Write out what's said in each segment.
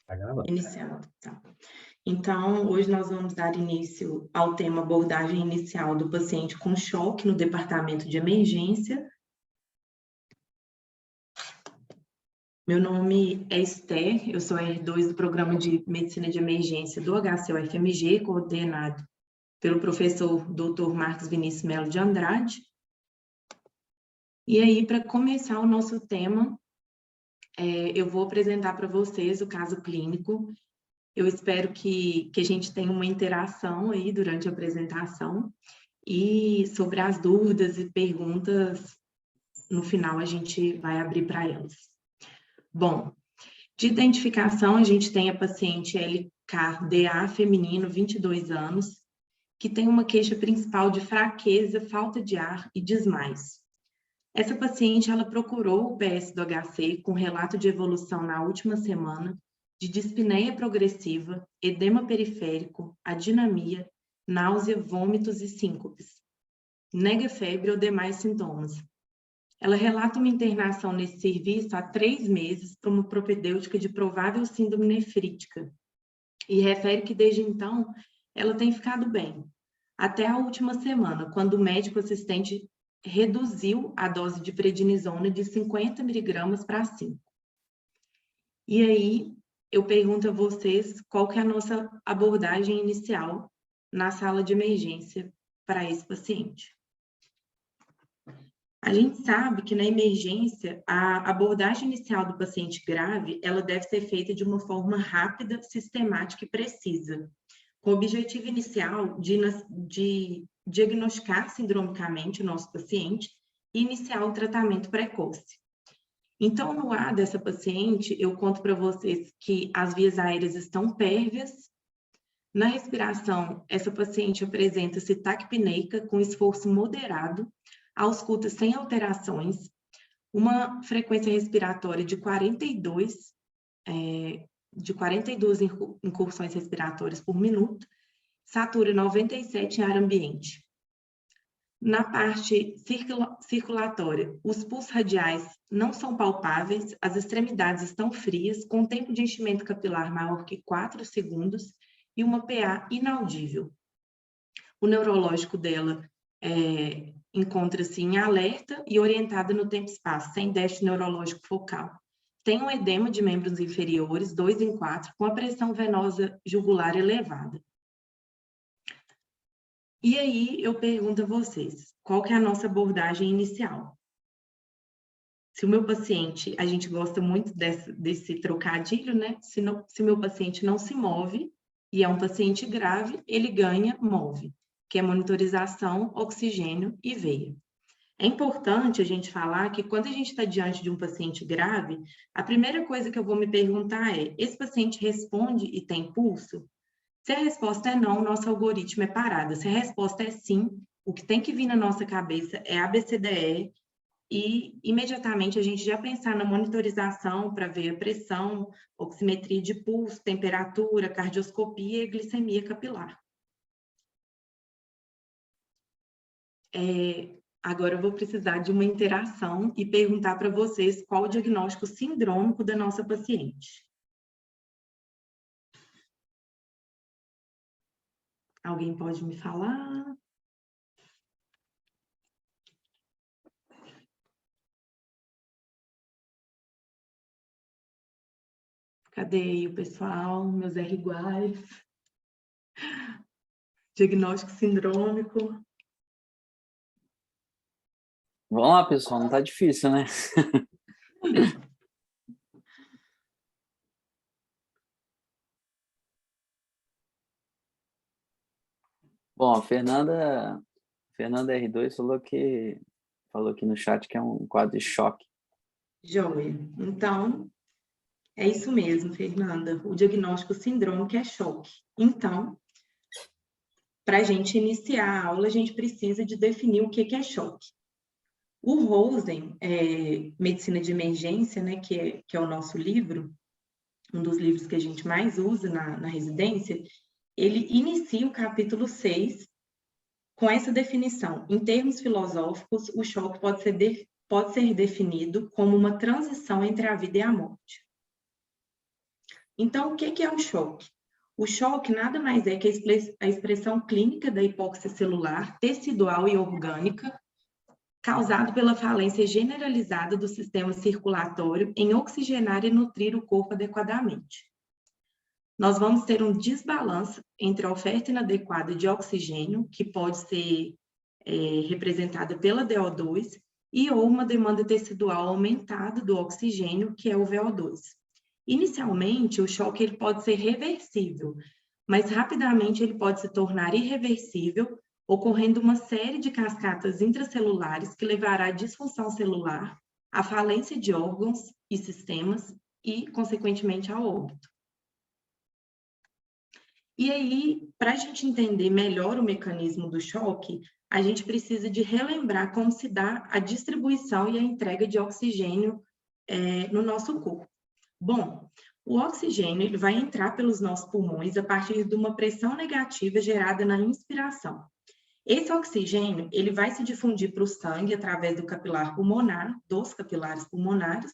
Tá gravando. Iniciando, tá. Então, hoje nós vamos dar início ao tema abordagem inicial do paciente com choque no departamento de emergência. Meu nome é Esther, eu sou a R2 do Programa de Medicina de Emergência do HC-UFMG, coordenado pelo professor Dr. Marcos Vinícius Melo de Andrade. E aí, para começar o nosso tema, eu vou apresentar para vocês o caso clínico. Eu espero que a gente tenha uma interação aí durante a apresentação e sobre as dúvidas e perguntas, no final a gente vai abrir para elas. Bom, de identificação a gente tem a paciente LKDA feminino, 22 anos, que tem uma queixa principal de fraqueza, falta de ar e desmaios. Essa paciente, ela procurou o PS do HC com relato de evolução na última semana de dispneia progressiva, edema periférico, adinamia, náusea, vômitos e síncopes. Nega febre ou demais sintomas. Ela relata uma internação nesse serviço há 3 meses para uma propedêutica de provável síndrome nefrítica e refere que desde então ela tem ficado bem, até a última semana, quando o médico assistente reduziu a dose de prednisona de 50 mg para 5. E aí, eu pergunto a vocês qual que é a nossa abordagem inicial na sala de emergência para esse paciente. A gente sabe que na emergência, a abordagem inicial do paciente grave, ela deve ser feita de uma forma rápida, sistemática e precisa, com o objetivo inicial de diagnosticar sindromicamente o nosso paciente e iniciar o tratamento precoce. Então, no A dessa paciente, eu conto para vocês que as vias aéreas estão pérvias. Na respiração, essa paciente apresenta-se taquipneica com esforço moderado, ausculta sem alterações, uma frequência respiratória de 42 incursões respiratórias por minuto, satura 97 em ar ambiente. Na parte circulatória, os pulsos radiais não são palpáveis, as extremidades estão frias, com tempo de enchimento capilar maior que 4 segundos e uma PA inaudível. O neurológico dela encontra-se em alerta e orientada no tempo-espaço, sem déficit neurológico focal. Tem um edema de membros inferiores, 2 em 4, com a pressão venosa jugular elevada. E aí, eu pergunto a vocês, qual que é a nossa abordagem inicial? Se o meu paciente, a gente gosta muito desse trocadilho, né? Se o meu paciente não se move, e é um paciente grave, ele ganha MOVE, que é monitorização, oxigênio e veia. É importante a gente falar que quando a gente está diante de um paciente grave, a primeira coisa que eu vou me perguntar é, esse paciente responde e tem pulso? Se a resposta é não, nosso algoritmo é parada. Se a resposta é sim, o que tem que vir na nossa cabeça é ABCDE e imediatamente a gente já pensar na monitorização para ver a pressão, oximetria de pulso, temperatura, cardioscopia e glicemia capilar. Agora eu vou precisar de uma interação e perguntar para vocês qual o diagnóstico sindrômico da nossa paciente. Alguém pode me falar? Cadê aí o pessoal? Meus R iguais. Diagnóstico sindrômico. Vamos lá, pessoal, não tá difícil, né? Bom, a Fernanda R2 falou aqui no chat que é um quadro de choque. Joia. Então, é isso mesmo, Fernanda. O diagnóstico sindrômico é choque. Então, para a gente iniciar a aula, a gente precisa de definir o que é choque. O Rosen, Medicina de Emergência, né, que é o nosso livro, um dos livros que a gente mais usa na residência, ele inicia o capítulo 6 com essa definição. Em termos filosóficos, o choque pode ser pode ser definido como uma transição entre a vida e a morte. Então, o que é o choque? O choque nada mais é que a expressão clínica da hipóxia celular, tecidual e orgânica, causado pela falência generalizada do sistema circulatório em oxigenar e nutrir o corpo adequadamente. Nós vamos ter um desbalanço entre a oferta inadequada de oxigênio, que pode ser representada pela DO2, e ou uma demanda tecidual aumentada do oxigênio, que é o VO2. Inicialmente, o choque ele pode ser reversível, mas rapidamente ele pode se tornar irreversível, ocorrendo uma série de cascatas intracelulares que levará à disfunção celular, à falência de órgãos e sistemas e, consequentemente, ao óbito. E aí, para a gente entender melhor o mecanismo do choque, a gente precisa de relembrar como se dá a distribuição e a entrega de oxigênio no nosso corpo. Bom, o oxigênio ele vai entrar pelos nossos pulmões a partir de uma pressão negativa gerada na inspiração. Esse oxigênio ele vai se difundir para o sangue através do capilar pulmonar, dos capilares pulmonares,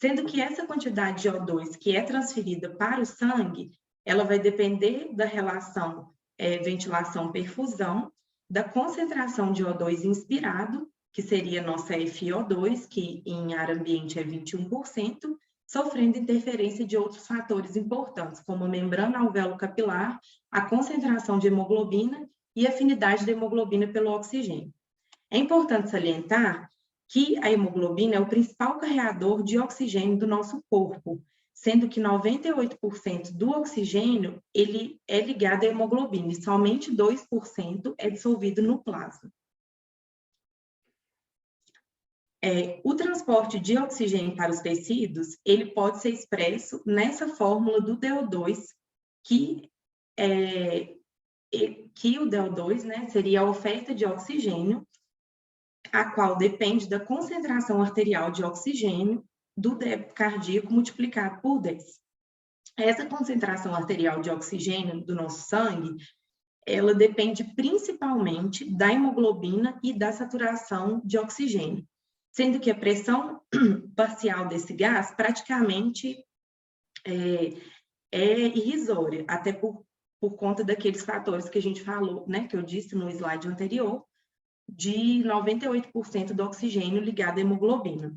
sendo que essa quantidade de O2 que é transferida para o sangue, ela vai depender da relação ventilação-perfusão, da concentração de O2 inspirado, que seria nossa FiO2, que em ar ambiente é 21%, sofrendo interferência de outros fatores importantes, como a membrana alvéolo capilar, a concentração de hemoglobina e a afinidade da hemoglobina pelo oxigênio. É importante salientar que a hemoglobina é o principal carreador de oxigênio do nosso corpo, sendo que 98% do oxigênio ele é ligado à hemoglobina e somente 2% é dissolvido no plasma. O transporte de oxigênio para os tecidos, ele pode ser expresso nessa fórmula do DO2, que o DO2, né, seria a oferta de oxigênio, a qual depende da concentração arterial de oxigênio do débito cardíaco multiplicado por 10. Essa concentração arterial de oxigênio do nosso sangue, ela depende principalmente da hemoglobina e da saturação de oxigênio, sendo que a pressão parcial desse gás praticamente é irrisória, até por conta daqueles fatores que a gente falou, né, que eu disse no slide anterior, de 98% do oxigênio ligado à hemoglobina.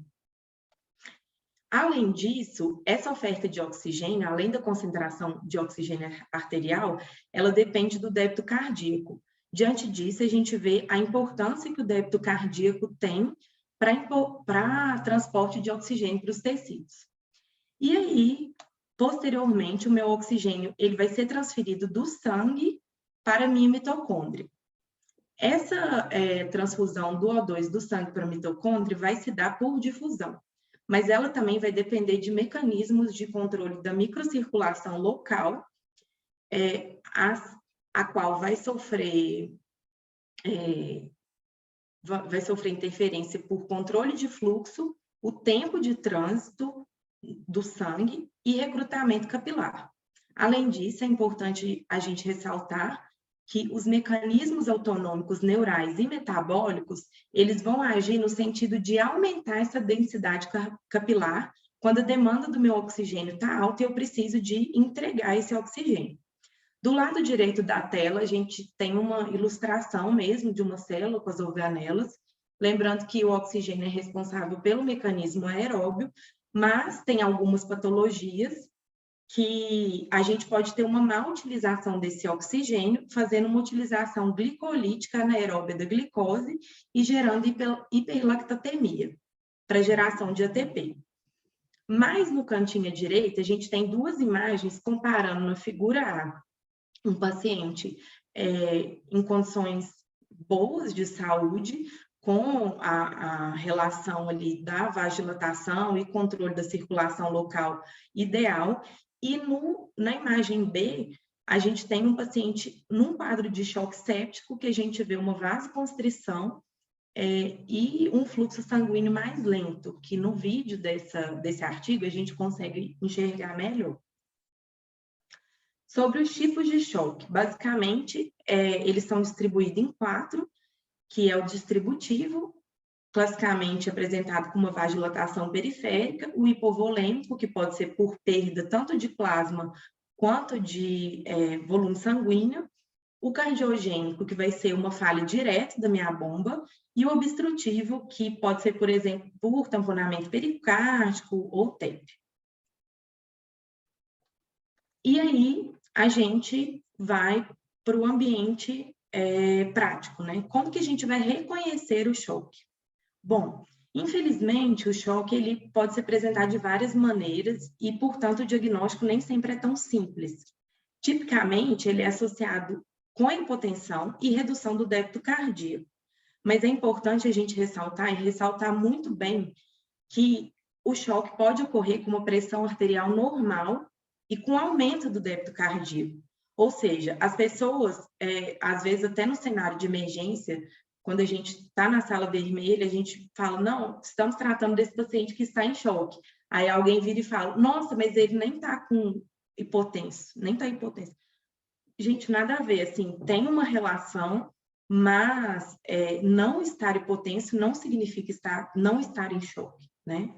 Além disso, essa oferta de oxigênio, além da concentração de oxigênio arterial, ela depende do débito cardíaco. Diante disso, a gente vê a importância que o débito cardíaco tem para transporte de oxigênio para os tecidos. E aí, posteriormente, o meu oxigênio ele vai ser transferido do sangue para a minha mitocôndria. Essa transfusão do O2 do sangue para a mitocôndria vai se dar por difusão, mas ela também vai depender de mecanismos de controle da microcirculação local, a qual vai sofrer interferência por controle de fluxo, o tempo de trânsito do sangue e recrutamento capilar. Além disso, é importante a gente ressaltar que os mecanismos autonômicos neurais e metabólicos, eles vão agir no sentido de aumentar essa densidade capilar quando a demanda do meu oxigênio está alta e eu preciso de entregar esse oxigênio. Do lado direito da tela, a gente tem uma ilustração mesmo de uma célula com as organelas, lembrando que o oxigênio é responsável pelo mecanismo aeróbio, mas tem algumas patologias que a gente pode ter uma má utilização desse oxigênio, fazendo uma utilização glicolítica anaeróbia da glicose e gerando hiperlactatemia, para geração de ATP. Mas no cantinho à direita, a gente tem duas imagens comparando na figura A, um paciente em condições boas de saúde, com a relação ali da vasodilatação e controle da circulação local ideal, e na imagem B, a gente tem um paciente num quadro de choque séptico, que a gente vê uma vasoconstrição e um fluxo sanguíneo mais lento, que no vídeo desse artigo a gente consegue enxergar melhor. Sobre os tipos de choque, basicamente, eles são distribuídos em 4, que é o distributivo, classicamente apresentado como uma vasodilatação periférica, o hipovolêmico, que pode ser por perda tanto de plasma quanto de volume sanguíneo, o cardiogênico, que vai ser uma falha direta da minha bomba, e o obstrutivo, que pode ser, por exemplo, por tamponamento pericárdico ou TEP. E aí, a gente vai para o ambiente prático, né? Como que a gente vai reconhecer o choque? Bom, infelizmente, o choque ele pode se apresentar de várias maneiras e, portanto, o diagnóstico nem sempre é tão simples. Tipicamente, ele é associado com a hipotensão e redução do débito cardíaco. Mas é importante a gente ressaltar muito bem que o choque pode ocorrer com uma pressão arterial normal e com aumento do débito cardíaco. Ou seja, as pessoas, às vezes até no cenário de emergência, quando a gente está na sala vermelha, a gente fala, não, estamos tratando desse paciente que está em choque. Aí alguém vira e fala, nossa, mas ele nem está com hipotenso, nem está hipotenso. Gente, nada a ver, assim, tem uma relação, mas não estar hipotenso não significa não estar em choque, né?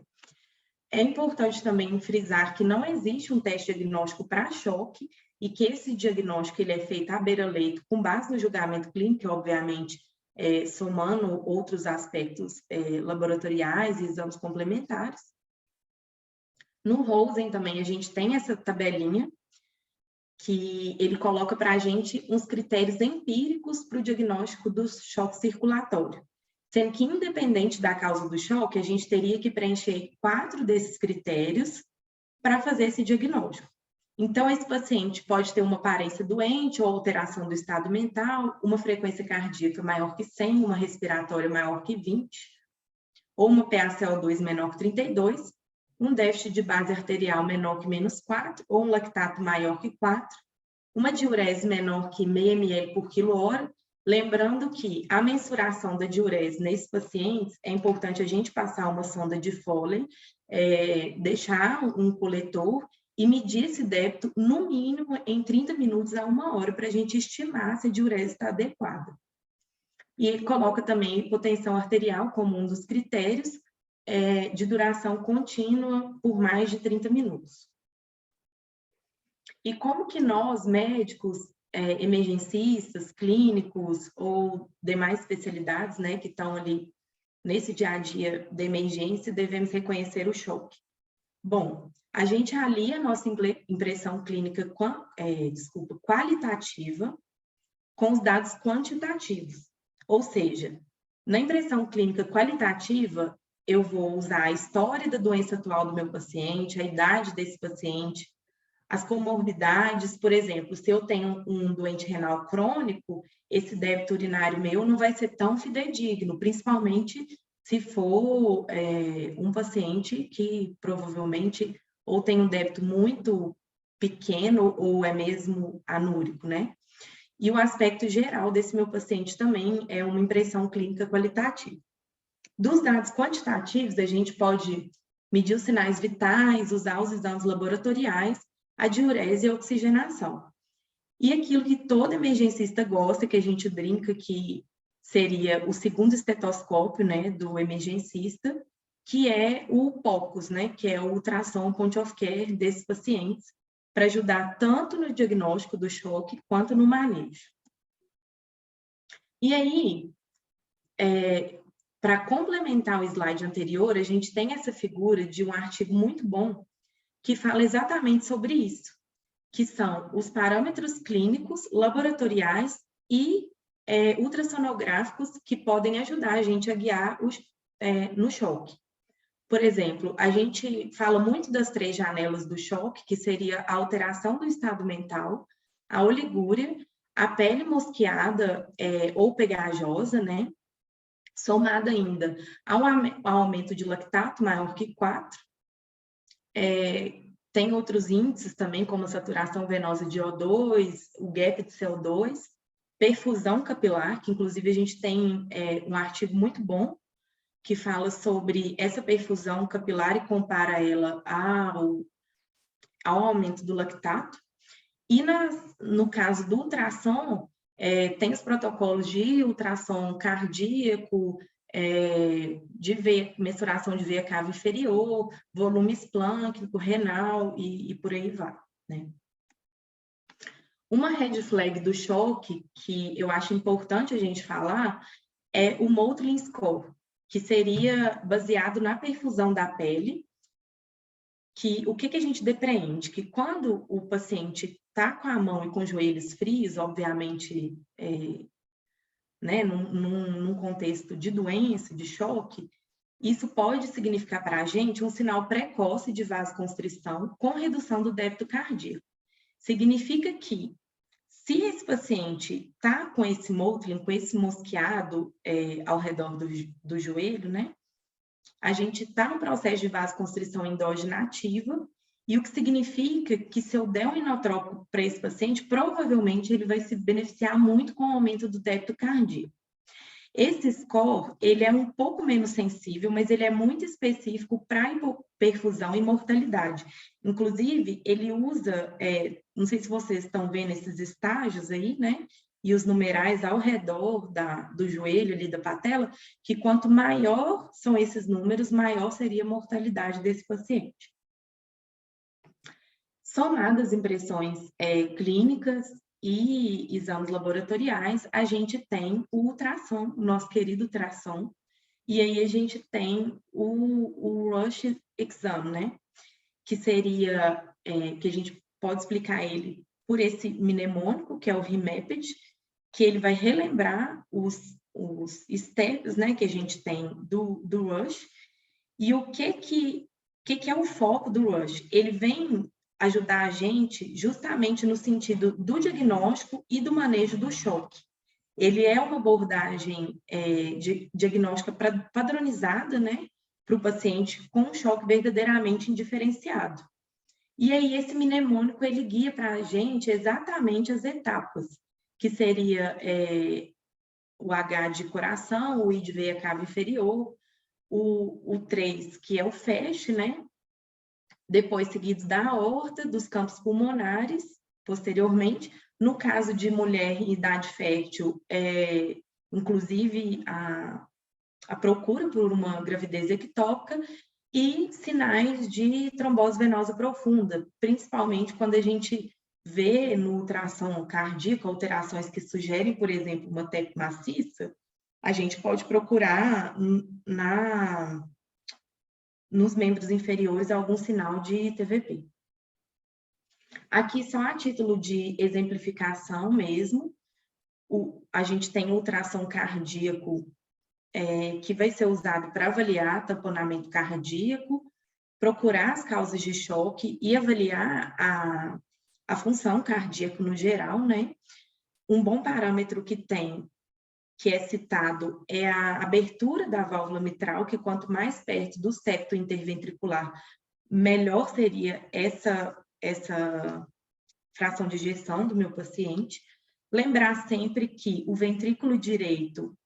É importante também frisar que não existe um teste diagnóstico para choque e que esse diagnóstico ele é feito à beira-leito com base no julgamento clínico, obviamente, somando outros aspectos laboratoriais e exames complementares. No Rosen também a gente tem essa tabelinha que ele coloca para a gente uns critérios empíricos para o diagnóstico do choque circulatório. Sendo que, independente da causa do choque, a gente teria que preencher 4 desses critérios para fazer esse diagnóstico. Então, esse paciente pode ter uma aparência doente ou alteração do estado mental, uma frequência cardíaca maior que 100, uma respiratória maior que 20, ou uma PaCO2 menor que 32, um déficit de base arterial menor que -4, ou um lactato maior que 4, uma diurese menor que meio ml por quilo-hora. Lembrando que a mensuração da diurese nesses pacientes, é importante a gente passar uma sonda de Foley, deixar um coletor e medir esse débito, no mínimo, em 30 minutos a 1 hora, para a gente estimar se a diurese está adequada. E ele coloca também hipotensão arterial como um dos critérios de duração contínua por mais de 30 minutos. E como que nós, médicos, emergencistas, clínicos ou demais especialidades, né, que estão ali nesse dia a dia da emergência, devemos reconhecer o choque? Bom, a gente alia a nossa impressão clínica qualitativa com os dados quantitativos. Ou seja, na impressão clínica qualitativa, eu vou usar a história da doença atual do meu paciente, a idade desse paciente, as comorbidades. Por exemplo, se eu tenho um doente renal crônico, esse débito urinário meu não vai ser tão fidedigno, principalmente se for um paciente que provavelmente ou tem um débito muito pequeno ou é mesmo anúrico, né? E o aspecto geral desse meu paciente também é uma impressão clínica qualitativa. Dos dados quantitativos, a gente pode medir os sinais vitais, usar os exames laboratoriais, a diurese e a oxigenação. E aquilo que todo emergencista gosta, que a gente brinca que seria o segundo estetoscópio, né, do emergencista, que é o POCUS, né, que é o ultrassom point of care desses pacientes, para ajudar tanto no diagnóstico do choque quanto no manejo. E aí, para complementar o slide anterior, a gente tem essa figura de um artigo muito bom que fala exatamente sobre isso, que são os parâmetros clínicos, laboratoriais e ultrassonográficos que podem ajudar a gente a guiar no choque. Por exemplo, a gente fala muito das 3 janelas do choque, que seria a alteração do estado mental, a oligúria, a pele mosqueada ou pegajosa, né? Somada ainda ao aumento de lactato maior que 4. Tem outros índices também, como a saturação venosa de O2, o gap de CO2, perfusão capilar, que inclusive a gente tem um artigo muito bom que fala sobre essa perfusão capilar e compara ela ao aumento do lactato. E no caso do ultrassom, tem os protocolos de ultrassom cardíaco, mensuração de veia cava inferior, volume esplânquico, renal e por aí vai, né? Uma red flag do choque que eu acho importante a gente falar é o Mottling Score, que seria baseado na perfusão da pele, que o que a gente depreende? Que quando o paciente está com a mão e com os joelhos frios, obviamente, né, num contexto de doença, de choque, isso pode significar para a gente um sinal precoce de vasoconstrição com redução do débito cardíaco. Significa que, se esse paciente está com esse Mottling, com esse mosqueado ao redor do joelho, né, a gente está no processo de vasoconstrição endógena ativa, e o que significa que se eu der um inotrópico para esse paciente, provavelmente ele vai se beneficiar muito com o aumento do débito cardíaco. Esse score, ele é um pouco menos sensível, mas ele é muito específico para perfusão e mortalidade. Inclusive, ele usa, não sei se vocês estão vendo esses estágios aí, né? E os numerais ao redor do joelho ali da patela, que quanto maior são esses números, maior seria a mortalidade desse paciente. Somadas impressões clínicas e exames laboratoriais, a gente tem o ultrassom, o nosso querido ultrassom, e aí a gente tem o Rush Exam, né? Que seria, que a gente pode explicar ele por esse mnemônico, que é o REMAPED, que ele vai relembrar os steps, né, que a gente tem do Rush, e o que é o foco do Rush? Ele vem ajudar a gente justamente no sentido do diagnóstico e do manejo do choque. Ele é uma abordagem diagnóstica padronizada, né, para o paciente com um choque verdadeiramente indiferenciado. E aí esse mnemônico, ele guia para a gente exatamente as etapas, que seria o H de coração, o I de veia cava inferior, o 3, que é o FAST, né? Depois seguidos da aorta, dos campos pulmonares, posteriormente. No caso de mulher em idade fértil, inclusive a procura por uma gravidez ectópica e sinais de trombose venosa profunda, principalmente quando a gente vê no ultrassom cardíaco alterações que sugerem, por exemplo, uma TEP maciça, a gente pode procurar nos membros inferiores algum sinal de TVP. Aqui só a título de exemplificação mesmo, a gente tem o ultrassom cardíaco que vai ser usado para avaliar tamponamento cardíaco, procurar as causas de choque e avaliar a função cardíaca no geral, né? Um bom parâmetro que é citado é a abertura da válvula mitral, que quanto mais perto do septo interventricular, melhor seria essa fração de ejeção do meu paciente. Lembrar sempre que o ventrículo direito,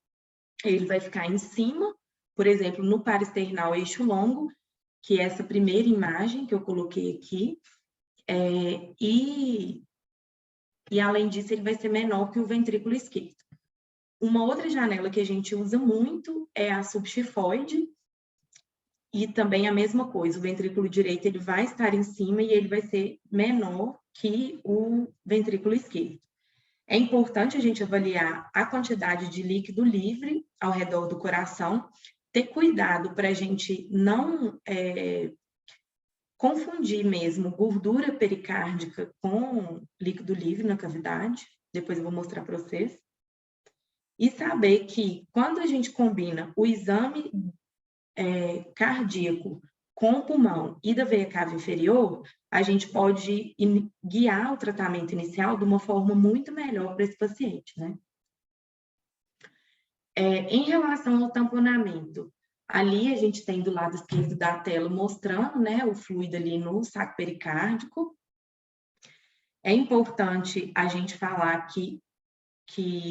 ele vai ficar em cima, por exemplo, no parasternal eixo longo, que é essa primeira imagem que eu coloquei aqui, e além disso, ele vai ser menor que o ventrículo esquerdo. Uma outra janela que a gente usa muito é a subxifoide, e também a mesma coisa, o ventrículo direito ele vai estar em cima e ele vai ser menor que o ventrículo esquerdo. É importante a gente avaliar a quantidade de líquido livre ao redor do coração, ter cuidado para a gente não confundir mesmo gordura pericárdica com líquido livre na cavidade, depois eu vou mostrar para vocês. E saber que quando a gente combina o exame cardíaco com o pulmão e da veia cava inferior, a gente pode guiar o tratamento inicial de uma forma muito melhor para esse paciente, né? Em relação ao tamponamento, ali a gente tem do lado esquerdo da tela mostrando, né, o fluido ali no saco pericárdico. É importante a gente falar que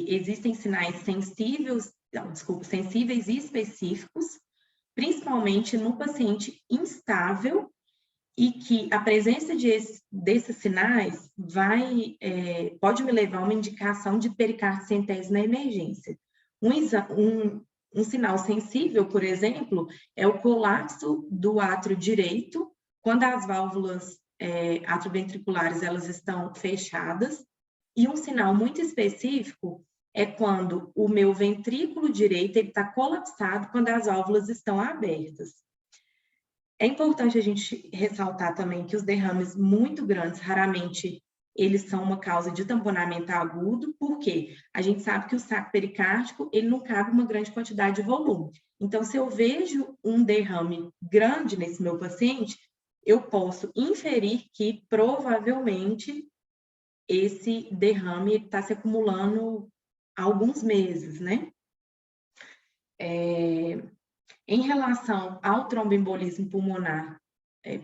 existem sinais sensíveis e específicos, principalmente no paciente instável, e que a presença desses sinais pode me levar a uma indicação de pericardicentese na emergência. Um Um sinal sensível, por exemplo, é o colapso do átrio direito, quando as válvulas atrioventriculares elas estão fechadas. E um sinal muito específico é quando o meu ventrículo direito está colapsado quando as válvulas estão abertas. É importante a gente ressaltar também que os derrames muito grandes, raramente eles são uma causa de tamponamento agudo, porque a gente sabe que o saco pericárdico, ele não cabe uma grande quantidade de volume. Então, se eu vejo um derrame grande nesse meu paciente, eu posso inferir que provavelmente esse derrame está se acumulando há alguns meses, né? Em relação ao tromboembolismo pulmonar,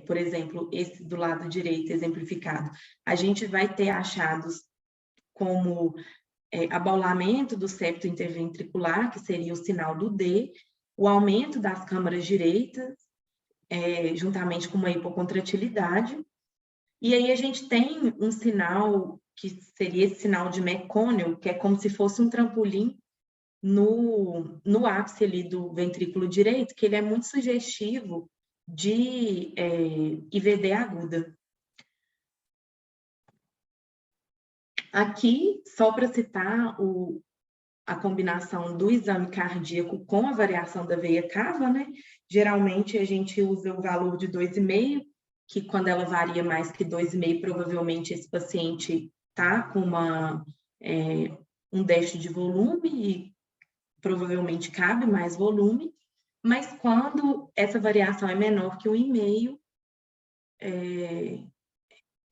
por exemplo, esse do lado direito exemplificado, a gente vai ter achados como abaulamento do septo interventricular, que seria o sinal do D, o aumento das câmaras direitas, juntamente com uma hipocontratilidade. E aí a gente tem um sinal, que seria esse sinal de Meconiel, que é como se fosse um trampolim no ápice ali do ventrículo direito, que ele é muito sugestivo de IVD aguda. Aqui, só para citar a combinação do exame cardíaco com a variação da veia cava, né? Geralmente a gente usa o valor de 2,5, que quando ela varia mais que 2,5, provavelmente esse paciente está com um déficit de volume e provavelmente cabe mais volume, mas quando essa variação é menor que 1,5,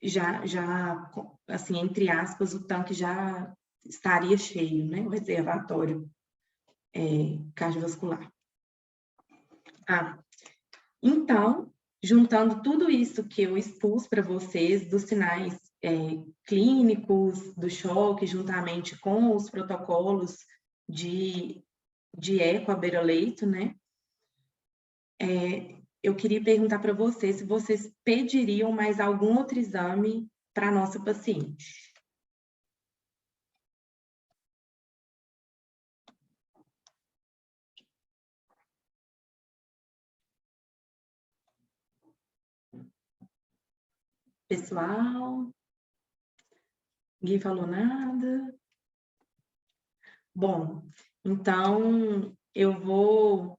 já, assim, entre aspas, o tanque já estaria cheio, né? O reservatório cardiovascular. Então, juntando tudo isso que eu expus para vocês, dos sinais clínicos, do choque, juntamente com os protocolos de eco à beira-leito, né? Eu queria perguntar para vocês se vocês pediriam mais algum outro exame para a nossa paciente. Pessoal, ninguém falou nada? Bom, então eu vou,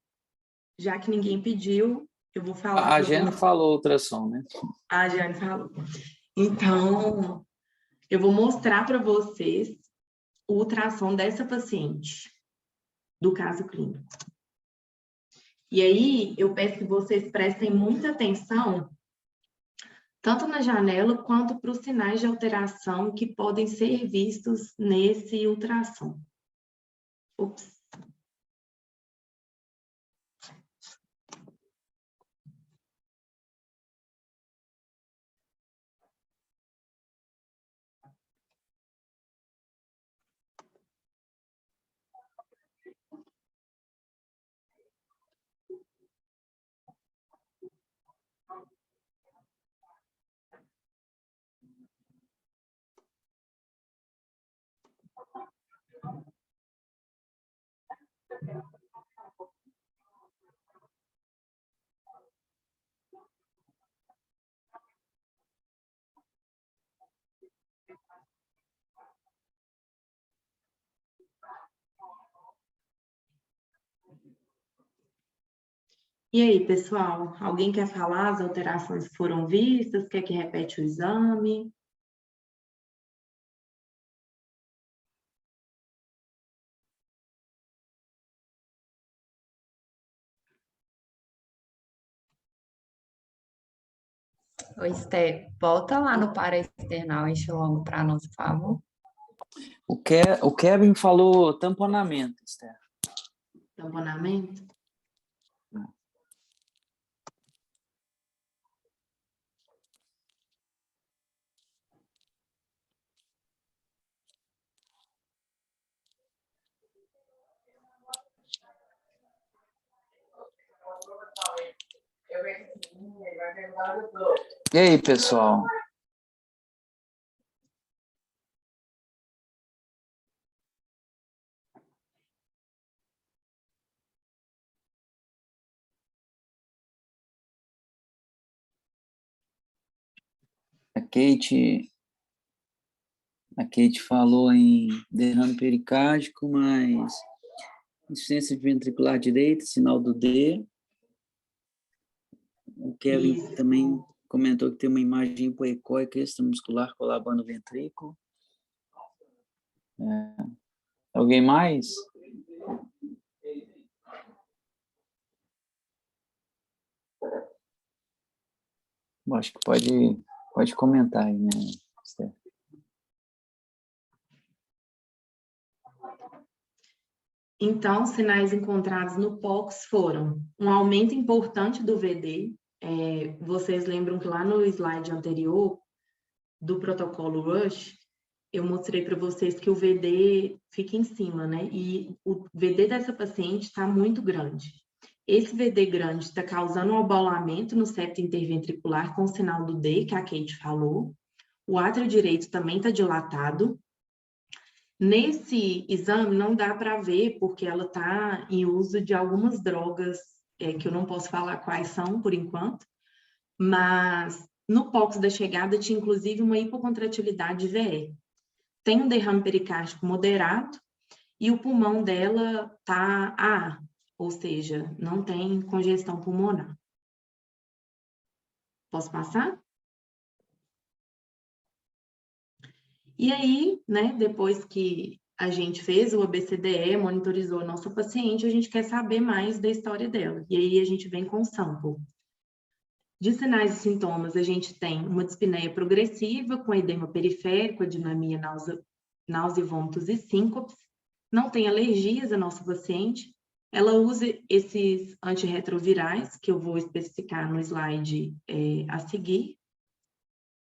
já que ninguém pediu, eu vou falar A para Jane vocês. falou ultrassom, né? A Jane falou. Então, eu vou mostrar para vocês o ultrassom dessa paciente, do caso clínico. E aí, eu peço que vocês prestem muita atenção, tanto na janela quanto para os sinais de alteração que podem ser vistos nesse ultrassom. Ups. E aí, pessoal, alguém quer falar as alterações que foram vistas? Quer que repete o exame? Oi, Esté, volta lá no paraesternal enxilongo para nós, por favor. O Kevin falou tamponamento, Esther. Tamponamento? E aí, pessoal? A Kate falou em derrame pericárdico, mas insuficiência ventricular direita, sinal do D. O Kevin Isso. também comentou que tem uma imagem hipoecóica extramuscular colabando o ventrículo. Alguém mais? Bom, acho que pode comentar aí, né, Esther? Então, sinais encontrados no POX foram um aumento importante do VD. Vocês lembram que lá no slide anterior do protocolo RUSH, eu mostrei para vocês que o VD fica em cima, né? E o VD dessa paciente está muito grande. Esse VD grande está causando um abalamento no septo interventricular com o sinal do D, que a Kate falou. O átrio direito também está dilatado. Nesse exame não dá para ver, porque ela está em uso de algumas drogas, que eu não posso falar quais são por enquanto, mas no POX da chegada tinha inclusive uma hipocontratilidade VE. Tem um derrame pericárdico moderado e o pulmão dela está AA, ou seja, não tem congestão pulmonar. Posso passar? E aí, né, depois que a gente fez o ABCDE, monitorizou a nossa paciente, a gente quer saber mais da história dela. E aí a gente vem com o sample. De sinais e sintomas, a gente tem uma dispneia progressiva, com edema periférico, adinamia, náusea, vômitos e síncopes. Não tem alergias a nossa paciente. Ela usa esses antirretrovirais, que eu vou especificar no slide a seguir,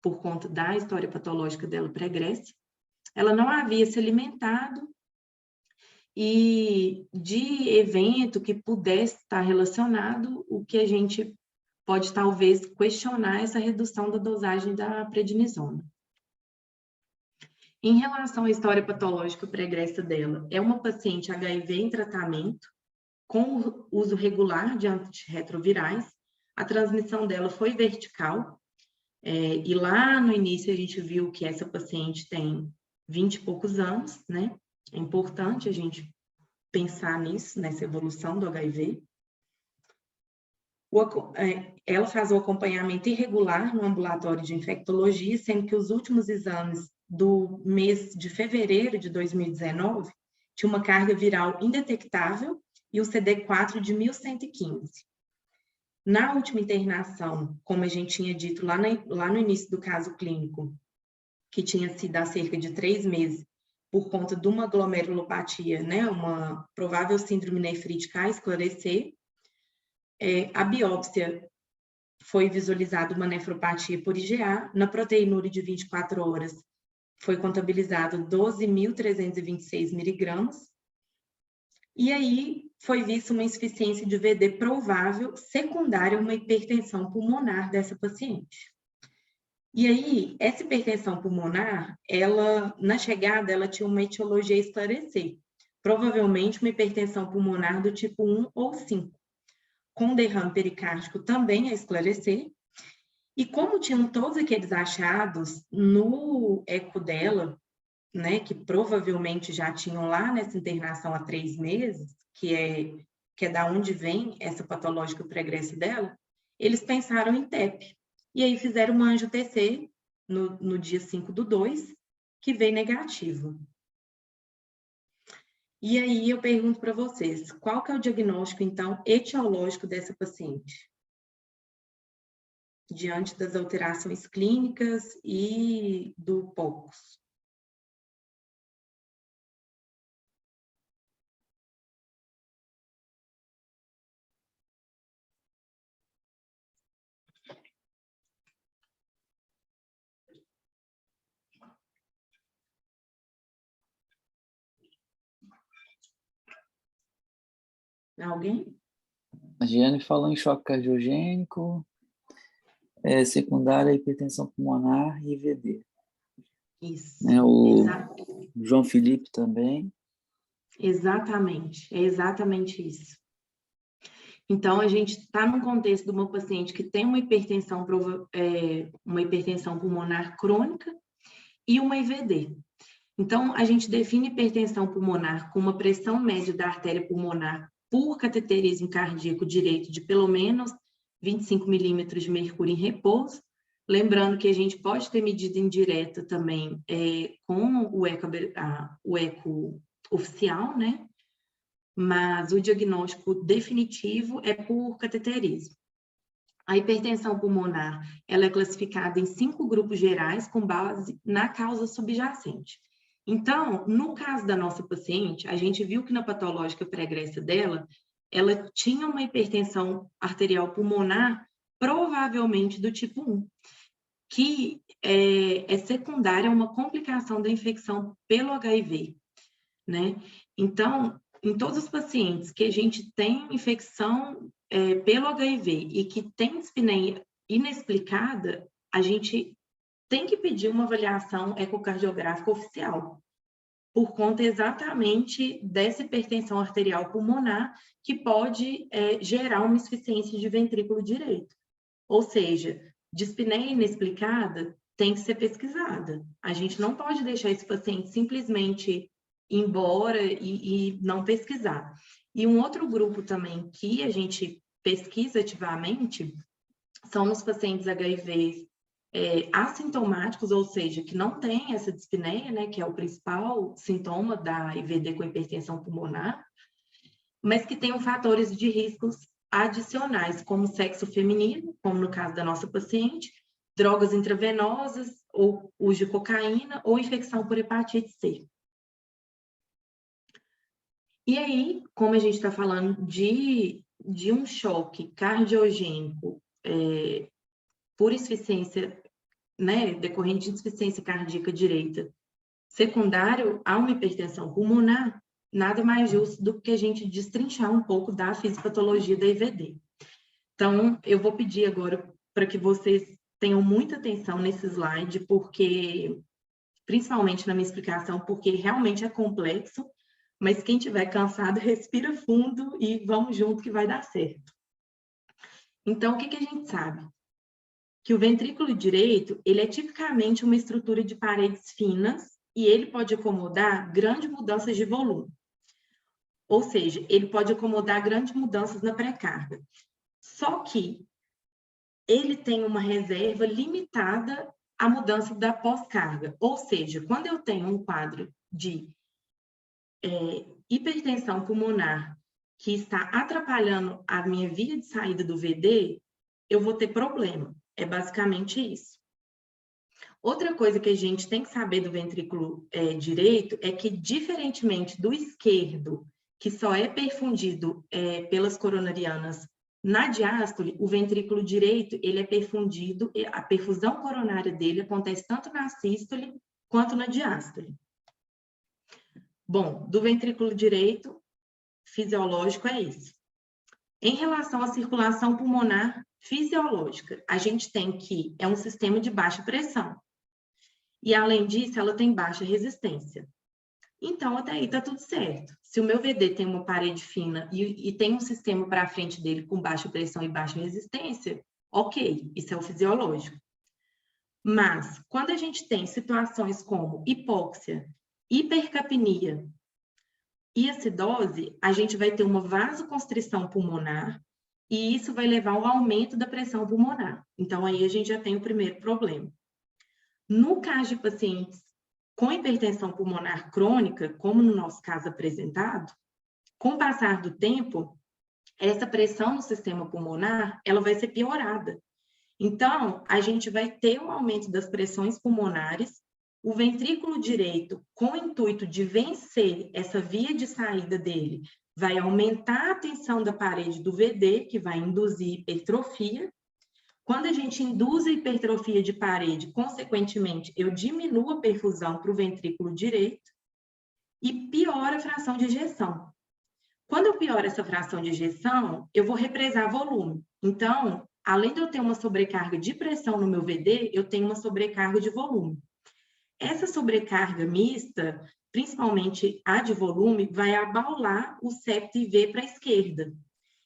por conta da história patológica dela pregressa. Ela não havia se alimentado e de evento que pudesse estar relacionado, o que a gente pode talvez questionar essa redução da dosagem da prednisona. Em relação à história patológica pregressa dela, é uma paciente HIV em tratamento, com uso regular de antirretrovirais. A transmissão dela foi vertical, e lá no início a gente viu que essa paciente tem 20 e poucos anos, né? É importante a gente pensar nisso, nessa evolução do HIV. Ela faz o acompanhamento irregular no ambulatório de infectologia, sendo que os últimos exames do mês de fevereiro de 2019 tinha uma carga viral indetectável e o CD4 de 1115. Na última internação, como a gente tinha dito lá no início do caso clínico, que tinha sido há cerca de 3 meses, por conta de uma glomerulopatia, né, uma provável síndrome nefrítica a esclarecer, a biópsia foi visualizada uma nefropatia por IgA, na proteinúria de 24 horas foi contabilizado 12.326 miligramas, e aí foi vista uma insuficiência de VD provável secundária a uma hipertensão pulmonar dessa paciente. E aí, essa hipertensão pulmonar, na chegada, ela tinha uma etiologia a esclarecer, provavelmente uma hipertensão pulmonar do tipo 1 ou 5, com derrame pericárdico também a esclarecer. E como tinham todos aqueles achados no eco dela, né, que provavelmente já tinham lá nessa internação há 3 meses, que é da onde vem essa patológica pregressa dela, eles pensaram em TEP. E aí fizeram uma angio-TC no dia 5/2, que veio negativo. E aí eu pergunto para vocês, qual que é o diagnóstico, então, etiológico dessa paciente? Diante das alterações clínicas e do POCUS. Alguém? A Giane falou em choque cardiogênico, secundária, hipertensão pulmonar e IVD. Isso. O João Felipe também. Exatamente, é exatamente isso. Então, a gente está num contexto de uma paciente que tem uma hipertensão pulmonar crônica e uma IVD. Então, a gente define hipertensão pulmonar com uma pressão média da artéria pulmonar por cateterismo cardíaco direito de pelo menos 25 milímetros de mercúrio em repouso. Lembrando que a gente pode ter medida indireta também com o eco oficial, né? Mas o diagnóstico definitivo é por cateterismo. A hipertensão pulmonar, ela é classificada em 5 grupos gerais com base na causa subjacente. Então, no caso da nossa paciente, a gente viu que na patológica pregressa dela, ela tinha uma hipertensão arterial pulmonar, provavelmente do tipo 1, que é secundária a uma complicação da infecção pelo HIV, né? Então, em todos os pacientes que a gente tem infecção pelo HIV e que tem dispneia inexplicada, a gente tem que pedir uma avaliação ecocardiográfica oficial, por conta exatamente dessa hipertensão arterial pulmonar que pode gerar uma insuficiência de ventrículo direito. Ou seja, dispneia inexplicada tem que ser pesquisada. A gente não pode deixar esse paciente simplesmente ir embora e não pesquisar. E um outro grupo também que a gente pesquisa ativamente são nos pacientes HIV assintomáticos, ou seja, que não tem essa dispneia, né, que é o principal sintoma da IVD com hipertensão pulmonar, mas que tenham fatores de riscos adicionais, como sexo feminino, como no caso da nossa paciente, drogas intravenosas, ou uso de cocaína, ou infecção por hepatite C. E aí, como a gente está falando de um choque cardiogênico por insuficiência, né, decorrente de insuficiência cardíaca direita, secundário a uma hipertensão pulmonar, nada mais justo do que a gente destrinchar um pouco da fisiopatologia da IVD. Então, eu vou pedir agora para que vocês tenham muita atenção nesse slide, porque, principalmente na minha explicação, porque realmente é complexo, mas quem estiver cansado, respira fundo e vamos junto que vai dar certo. Então, o que a gente sabe? Que o ventrículo direito, ele é tipicamente uma estrutura de paredes finas e ele pode acomodar grandes mudanças de volume. Ou seja, ele pode acomodar grandes mudanças na pré-carga. Só que ele tem uma reserva limitada à mudança da pós-carga. Ou seja, quando eu tenho um quadro de hipertensão pulmonar que está atrapalhando a minha via de saída do VD, eu vou ter problema. É basicamente isso. Outra coisa que a gente tem que saber do ventrículo direito é que, diferentemente do esquerdo, que só é perfundido pelas coronarianas na diástole, o ventrículo direito ele é perfundido, a perfusão coronária dele acontece tanto na sístole quanto na diástole. Bom, do ventrículo direito, fisiológico é isso. Em relação à circulação pulmonar fisiológica, a gente tem que é um sistema de baixa pressão. E, além disso, ela tem baixa resistência. Então, até aí está tudo certo. Se o meu VD tem uma parede fina e tem um sistema para frente dele com baixa pressão e baixa resistência, ok, isso é o fisiológico. Mas, quando a gente tem situações como hipóxia, hipercapnia e acidose, a gente vai ter uma vasoconstrição pulmonar e isso vai levar ao aumento da pressão pulmonar. Então, aí a gente já tem o primeiro problema. No caso de pacientes com hipertensão pulmonar crônica, como no nosso caso apresentado, com o passar do tempo, essa pressão no sistema pulmonar, ela vai ser piorada. Então, a gente vai ter um aumento das pressões pulmonares, o ventrículo direito, com o intuito de vencer essa via de saída dele, vai aumentar a tensão da parede do VD, que vai induzir hipertrofia. Quando a gente induz a hipertrofia de parede, consequentemente, eu diminuo a perfusão para o ventrículo direito e piora a fração de ejeção. Quando eu pioro essa fração de ejeção, eu vou represar volume. Então, além de eu ter uma sobrecarga de pressão no meu VD, eu tenho uma sobrecarga de volume. Essa sobrecarga mista, principalmente a de volume, vai abaular o septo IV para a esquerda.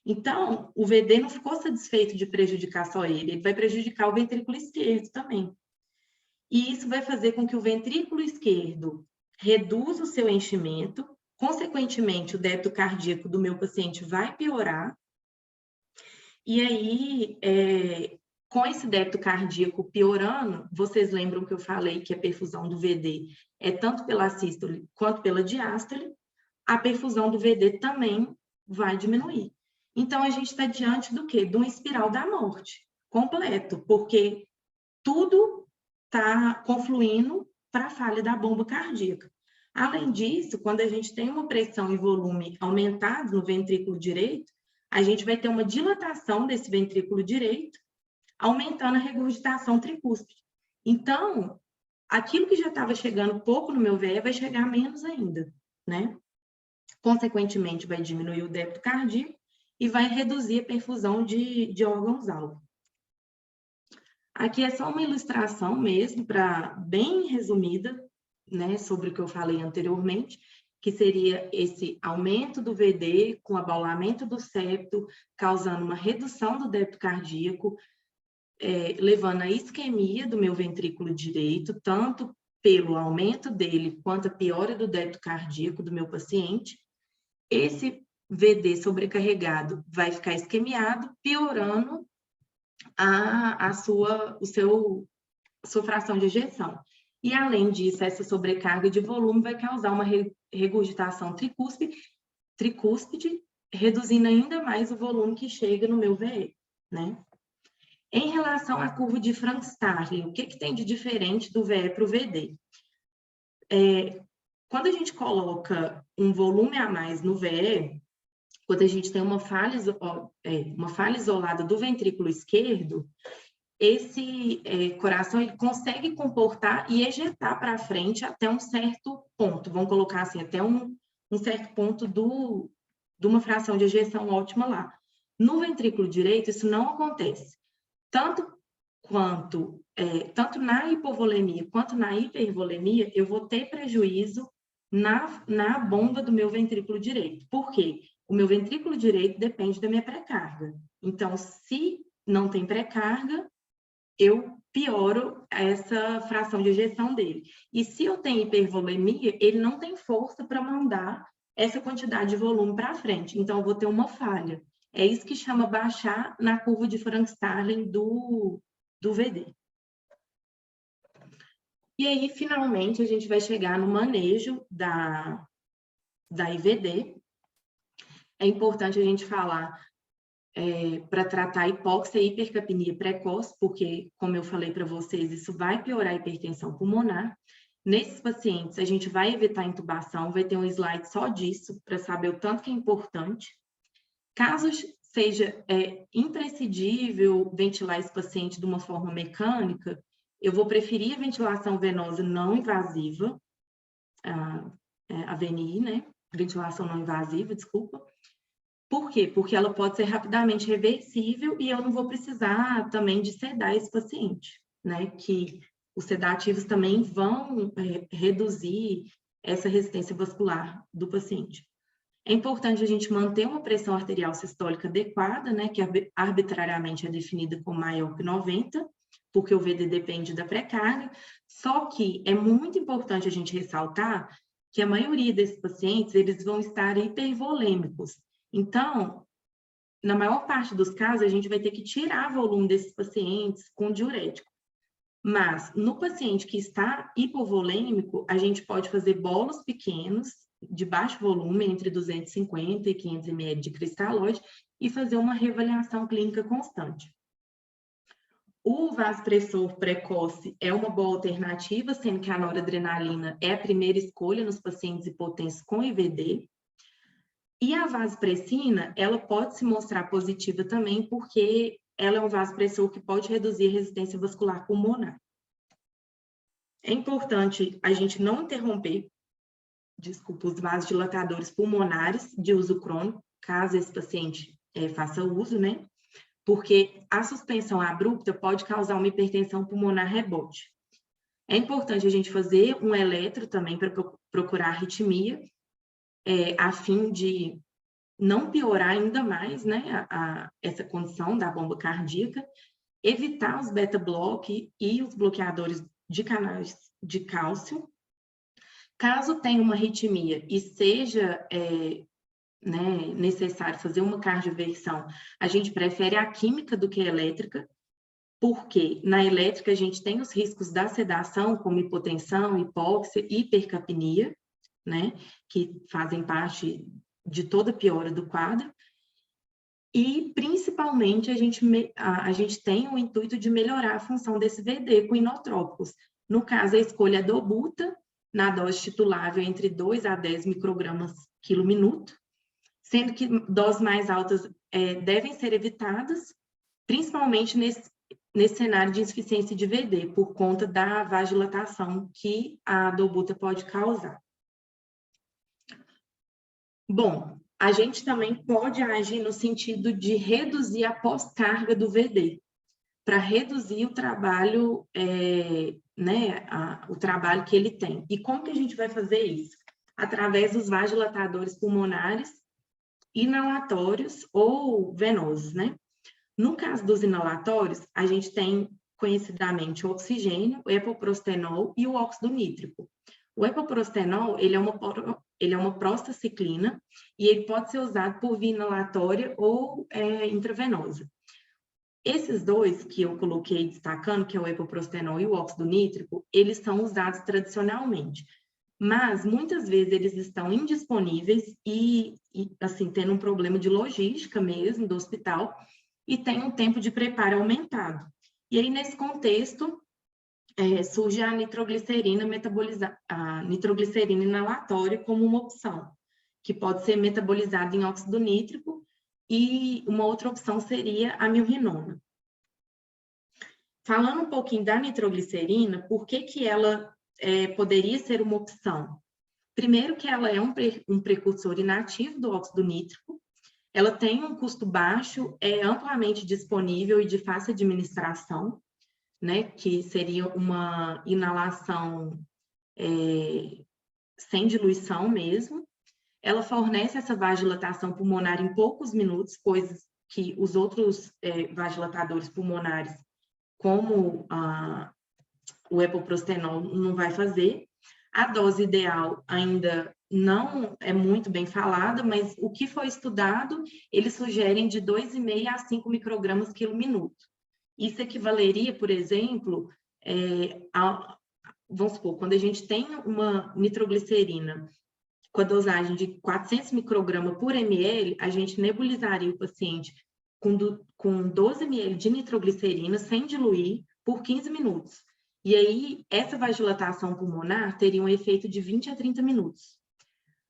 Então, o VD não ficou satisfeito de prejudicar só ele vai prejudicar o ventrículo esquerdo também. E isso vai fazer com que o ventrículo esquerdo reduza o seu enchimento, consequentemente, o débito cardíaco do meu paciente vai piorar. E aí, com esse débito cardíaco piorando, vocês lembram que eu falei que a perfusão do VD é tanto pela sístole quanto pela diástole, a perfusão do VD também vai diminuir. Então, a gente está diante do quê? De uma espiral da morte completo, porque tudo está confluindo para a falha da bomba cardíaca. Além disso, quando a gente tem uma pressão e volume aumentados no ventrículo direito, a gente vai ter uma dilatação desse ventrículo direito, aumentando a regurgitação tricúspide. Então, aquilo que já estava chegando pouco no meu VE vai chegar menos ainda, né? Consequentemente, vai diminuir o débito cardíaco e vai reduzir a perfusão de órgãos-alvo. Aqui é só uma ilustração mesmo, bem resumida, né, sobre o que eu falei anteriormente, que seria esse aumento do VD com abaulamento do septo, causando uma redução do débito cardíaco, levando à isquemia do meu ventrículo direito, tanto pelo aumento dele quanto a piora do débito cardíaco do meu paciente. Esse VD sobrecarregado vai ficar isquemiado, piorando a sua fração de ejeção. E, além disso, essa sobrecarga de volume vai causar uma regurgitação tricúspide, reduzindo ainda mais o volume que chega no meu VE, né? Em relação à curva de Frank-Starling, o que tem de diferente do VE para o VD? Quando a gente coloca um volume a mais no VE, quando a gente tem uma falha isolada do ventrículo esquerdo, esse coração ele consegue comportar e ejetar para frente até um certo ponto, vamos colocar assim, até um certo ponto de uma fração de ejeção ótima lá. No ventrículo direito, isso não acontece. Tanto na hipovolemia quanto na hipervolemia, eu vou ter prejuízo na bomba do meu ventrículo direito. Por quê? O meu ventrículo direito depende da minha pré-carga. Então, se não tem pré-carga, eu pioro essa fração de ejeção dele. E se eu tenho hipervolemia, ele não tem força para mandar essa quantidade de volume para frente. Então, eu vou ter uma falha. É isso que chama baixar na curva de Frank-Starling do VD. E aí, finalmente, a gente vai chegar no manejo da IVD. É importante a gente falar para tratar hipóxia e hipercapnia precoce, porque, como eu falei para vocês, isso vai piorar a hipertensão pulmonar. Nesses pacientes, a gente vai evitar intubação, vai ter um slide só disso, para saber o tanto que é importante. Caso seja imprescindível ventilar esse paciente de uma forma mecânica, eu vou preferir a ventilação venosa não invasiva, a VNI, né? Ventilação não invasiva, desculpa. Por quê? Porque ela pode ser rapidamente reversível e eu não vou precisar também de sedar esse paciente, né? Que os sedativos também vão reduzir essa resistência vascular do paciente. É importante a gente manter uma pressão arterial sistólica adequada, né? Que arbitrariamente é definida como maior que 90, porque o VD depende da pré-carga. Só que é muito importante a gente ressaltar que a maioria desses pacientes, eles vão estar hipervolêmicos. Então, na maior parte dos casos, a gente vai ter que tirar volume desses pacientes com diurético. Mas, no paciente que está hipovolêmico, a gente pode fazer bolos pequenos, de baixo volume, entre 250 e 500 ml de cristalóide, e fazer uma reavaliação clínica constante. O vasopressor precoce é uma boa alternativa, sendo que a noradrenalina é a primeira escolha nos pacientes hipotensos com IVD. E a vasopressina, ela pode se mostrar positiva também, porque ela é um vasopressor que pode reduzir a resistência vascular pulmonar. É importante a gente não interromper, os vasodilatadores pulmonares de uso crônico, caso esse paciente faça uso, né? Porque a suspensão abrupta pode causar uma hipertensão pulmonar rebote. É importante a gente fazer um eletro também para procurar arritmia, a fim de não piorar ainda mais, né, essa condição da bomba cardíaca, evitar os beta-block e os bloqueadores de canais de cálcio. Caso tenha uma arritmia e seja né, necessário fazer uma cardioversão, a gente prefere a química do que a elétrica, porque na elétrica a gente tem os riscos da sedação, como hipotensão, hipóxia e hipercapnia, né, que fazem parte de toda piora do quadro. E, principalmente, a gente tem o intuito de melhorar a função desse VD com inotrópicos. No caso, a escolha é dobuta, na dose titulável entre 2 a 10 microgramas quilo minuto, sendo que doses mais altas devem ser evitadas, principalmente nesse cenário de insuficiência de VD, por conta da vasodilatação que a dobuta pode causar. Bom, a gente também pode agir no sentido de reduzir a pós-carga do VD, para reduzir o trabalho, né, o trabalho que ele tem. E como que a gente vai fazer isso? Através dos vasodilatadores pulmonares, inalatórios ou venosos, né? No caso dos inalatórios, a gente tem conhecidamente o oxigênio, o epoprostenol e o óxido nítrico. O epoprostenol, ele é uma prostaciclina e ele pode ser usado por via inalatória ou intravenosa. Esses dois que eu coloquei destacando, que é o epoprostenol e o óxido nítrico, eles são usados tradicionalmente, mas muitas vezes eles estão indisponíveis e assim, tendo um problema de logística mesmo do hospital e tem um tempo de preparo aumentado. E aí, nesse contexto, surge a nitroglicerina a nitroglicerina inalatória como uma opção, que pode ser metabolizada em óxido nítrico, e uma outra opção seria a milrinona. Falando um pouquinho da nitroglicerina, por que ela poderia ser uma opção? Primeiro que ela é um precursor inativo do óxido nítrico, ela tem um custo baixo, é amplamente disponível e de fácil administração, né, que seria uma inalação sem diluição mesmo. Ela fornece essa vasodilatação pulmonar em poucos minutos, coisas que os outros vasodilatadores pulmonares, como o epoprostenol, não vai fazer. A dose ideal ainda não é muito bem falada, mas o que foi estudado, eles sugerem de 2,5 a 5 microgramas quilo minuto. Isso equivaleria, por exemplo, vamos supor, quando a gente tem uma nitroglicerina com a dosagem de 400 microgramas por ml, a gente nebulizaria o paciente com 12 ml de nitroglicerina sem diluir por 15 minutos. E aí, essa vasodilatação pulmonar teria um efeito de 20 a 30 minutos.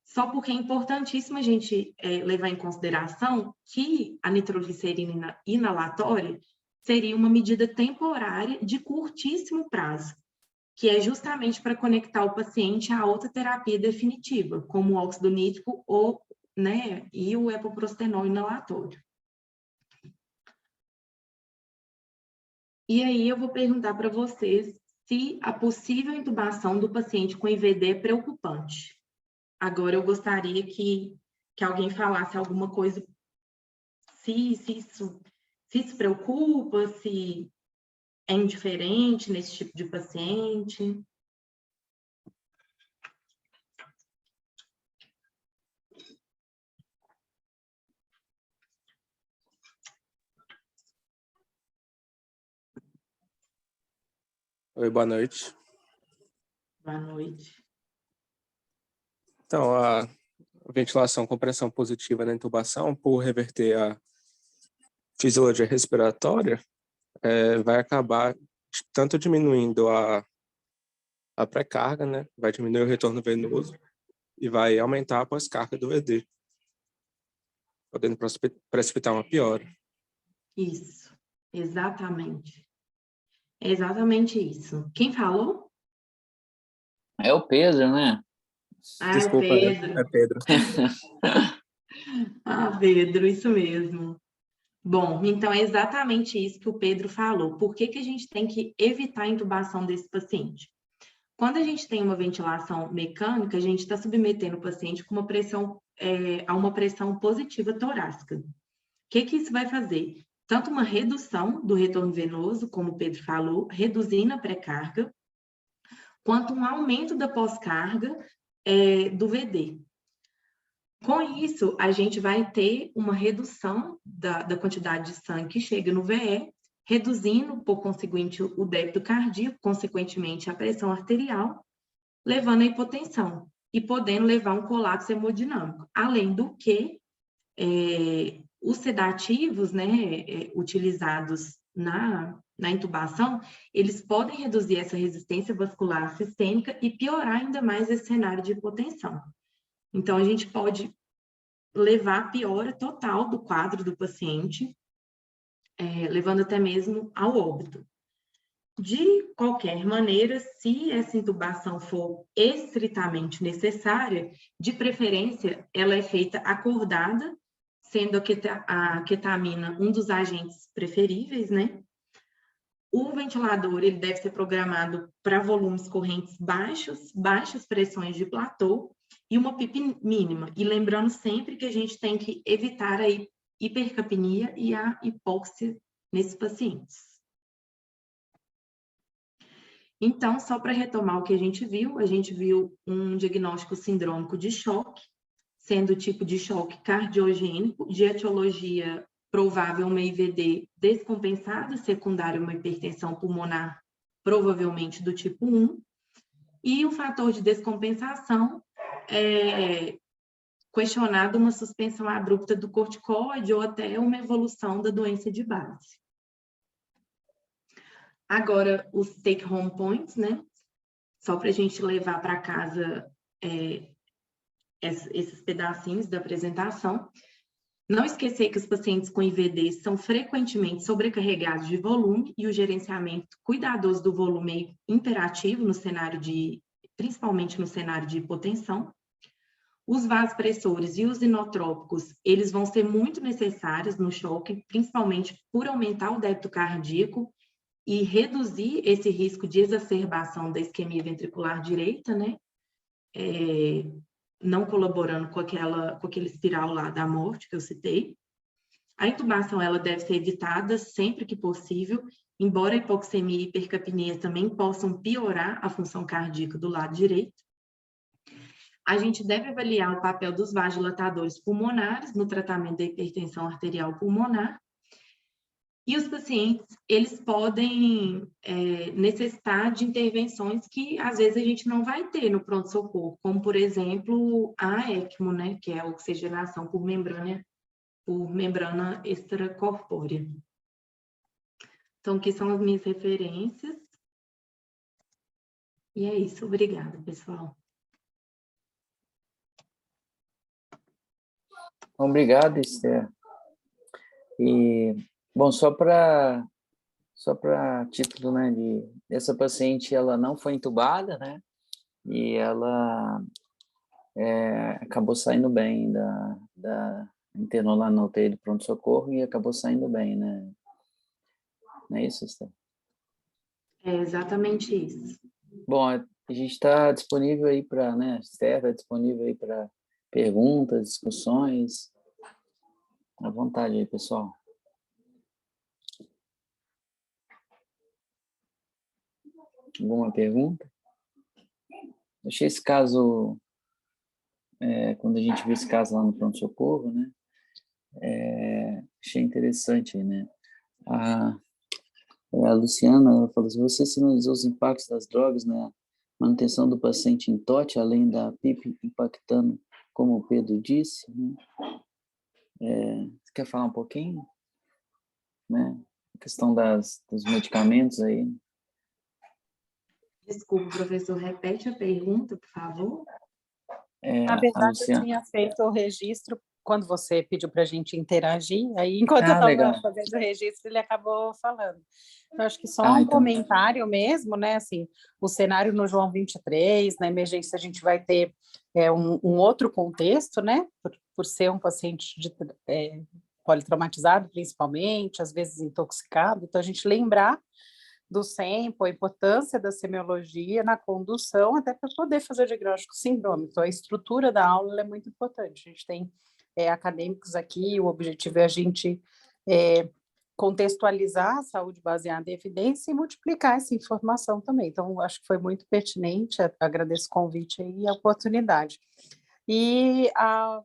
Só porque é importantíssimo a gente levar em consideração que a nitroglicerina inalatória seria uma medida temporária de curtíssimo prazo, que é justamente para conectar o paciente a outra terapia definitiva, como o óxido nítrico né, e o epoprostenol inalatório. E aí eu vou perguntar para vocês se a possível intubação do paciente com IVD é preocupante. Agora eu gostaria que alguém falasse alguma coisa, se isso preocupa, se é indiferente nesse tipo de paciente. Oi, boa noite. Boa noite. Então, a ventilação com pressão positiva na intubação, por reverter a fisiologia respiratória, vai acabar tanto diminuindo a pré-carga, né? Vai diminuir o retorno venoso e vai aumentar a pós-carga do VD, podendo precipitar uma piora. Isso, exatamente. É exatamente isso. Quem falou? É o Pedro, né? Desculpa, Pedro. é Pedro. Pedro, isso mesmo. Bom, então é exatamente isso que o Pedro falou. Por que a gente tem que evitar a intubação desse paciente? Quando a gente tem uma ventilação mecânica, a gente está submetendo o paciente com uma pressão a uma pressão positiva torácica. O que isso vai fazer? Tanto uma redução do retorno venoso, como o Pedro falou, reduzindo a pré-carga, quanto um aumento da pós-carga do VD. Com isso, a gente vai ter uma redução da quantidade de sangue que chega no VE, reduzindo, por conseguinte, o débito cardíaco, consequentemente, a pressão arterial, levando à hipotensão e podendo levar a um colapso hemodinâmico. Além do que, os sedativos, né, utilizados na intubação, eles podem reduzir essa resistência vascular sistêmica e piorar ainda mais esse cenário de hipotensão. Então, a gente pode levar a piora total do quadro do paciente, levando até mesmo ao óbito. De qualquer maneira, se essa intubação for estritamente necessária, de preferência, ela é feita acordada, sendo a ketamina um dos agentes preferíveis, né? O ventilador, ele deve ser programado para volumes correntes baixos, baixas pressões de platô e uma PIP mínima. E lembrando sempre que a gente tem que evitar a hipercapnia e a hipóxia nesses pacientes. Então, só para retomar o que a gente viu um diagnóstico sindrômico de choque, sendo o tipo de choque cardiogênico, de etiologia provável uma IVD descompensada, secundária uma hipertensão pulmonar, provavelmente do tipo 1, e o fator de descompensação questionado uma suspensão abrupta do corticoide ou até uma evolução da doença de base. Agora, os take-home points, né? Só para a gente levar para casa esses pedacinhos da apresentação. Não esquecer que os pacientes com IVD são frequentemente sobrecarregados de volume e o gerenciamento cuidadoso do volume é imperativo no cenário principalmente no cenário de hipotensão. Os vasopressores e os inotrópicos, eles vão ser muito necessários no choque, principalmente por aumentar o débito cardíaco e reduzir esse risco de exacerbação da isquemia ventricular direita, né? Não colaborando com aquele espiral lá da morte que eu citei. A intubação, ela deve ser evitada sempre que possível, embora a hipoxemia e hipercapnia também possam piorar a função cardíaca do lado direito. A gente deve avaliar o papel dos vasodilatadores pulmonares no tratamento da hipertensão arterial pulmonar. E os pacientes, eles podem necessitar de intervenções que, às vezes, a gente não vai ter no pronto-socorro, como, por exemplo, a ECMO, né, que é a oxigenação por membrana extracorpórea. Então, aqui são as minhas referências. E é isso. Obrigada, pessoal. Obrigado, Esther. Bom, só para título, né, essa paciente, ela não foi entubada, né, e ela acabou saindo bem internou lá na UTI do pronto-socorro e acabou saindo bem, né? Não é isso, Esther? É exatamente isso. Bom, a gente está disponível aí para, né, Esther está disponível aí para perguntas, discussões. À vontade aí, pessoal. Alguma pergunta? Achei esse caso, quando a gente viu esse caso lá no pronto-socorro, né? Achei interessante, né? A Luciana, ela falou assim, você sinalizou os impactos das drogas na manutenção do paciente em TOT, além da PIP impactando, como o Pedro disse, né? Você quer falar um pouquinho? Né? A questão dos medicamentos aí. Desculpa, professor, repete a pergunta, por favor. Na verdade, eu tinha feito o registro quando você pediu para a gente interagir, aí enquanto eu estava fazendo o registro, ele acabou falando. Eu acho que só um comentário mesmo, né? Assim, o cenário no João 23, na emergência a gente vai ter um outro contexto, né? Por ser um paciente politraumatizado, principalmente, às vezes intoxicado, então a gente lembrar do SEMPO, a importância da semiologia na condução, até para poder fazer o diagnóstico sindrômico. Então, a estrutura da aula é muito importante. A gente tem acadêmicos aqui, o objetivo é a gente contextualizar a saúde baseada em evidência e multiplicar essa informação também. Então, acho que foi muito pertinente, agradeço o convite e a oportunidade. E a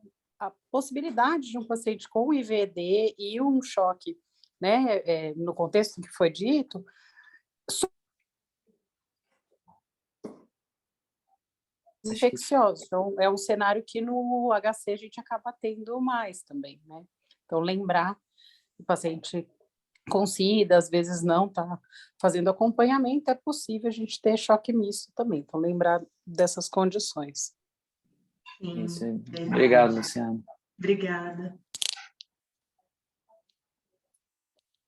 possibilidade de um paciente com IVD e um choque, né, no contexto que foi dito, infecciosos. Então, é um cenário que no HC a gente acaba tendo mais também, né? Então, lembrar o paciente com SIDA, às vezes não está fazendo acompanhamento, é possível a gente ter choque misto também. Então, lembrar dessas condições. Sim, Isso. Obrigado, Luciana. Obrigada.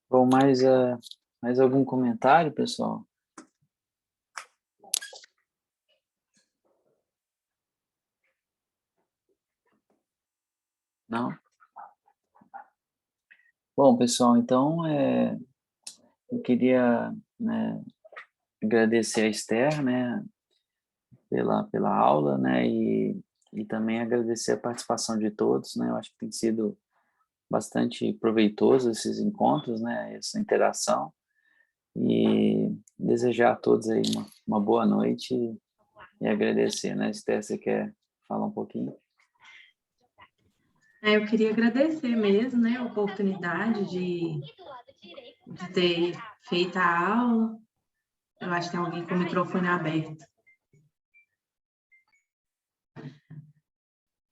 Bom, mais algum comentário, pessoal? Não? Bom, pessoal, então eu queria, né, agradecer a Esther, né, pela aula, né, e também agradecer a participação de todos, né. Eu acho que tem sido bastante proveitoso esses encontros, né, essa interação, e desejar a todos aí uma boa noite e agradecer, né. Esther, você quer falar um pouquinho? Eu queria agradecer mesmo, né, a oportunidade de ter feito a aula. Eu acho que tem alguém com o microfone aberto.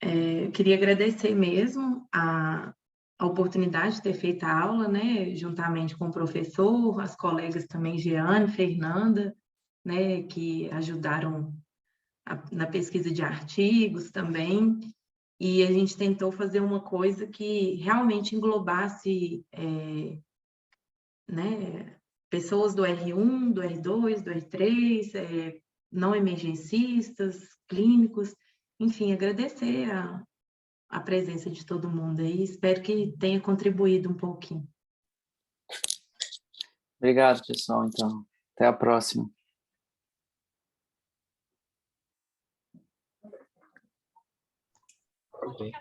Eu queria agradecer mesmo a oportunidade de ter feito a aula, né, juntamente com o professor, as colegas também, Jeane, Fernanda, né, que ajudaram na pesquisa de artigos também, e a gente tentou fazer uma coisa que realmente englobasse né, pessoas do R1, do R2, do R3, não emergencistas, clínicos, enfim, agradecer a presença de todo mundo aí, espero que tenha contribuído um pouquinho. Obrigado, pessoal, então. Até a próxima. Ok.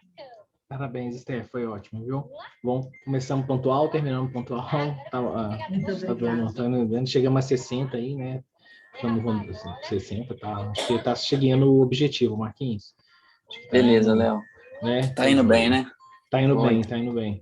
Parabéns, Esther, foi ótimo, viu? Bom, começamos pontual, terminamos pontual. Chegamos a 60 aí, né? Vamos 60, tá? Acho que tá chegando o objetivo, Marquinhos. Beleza, Léo. Né? Tá indo bem, né? Tá indo bem, tá indo bem.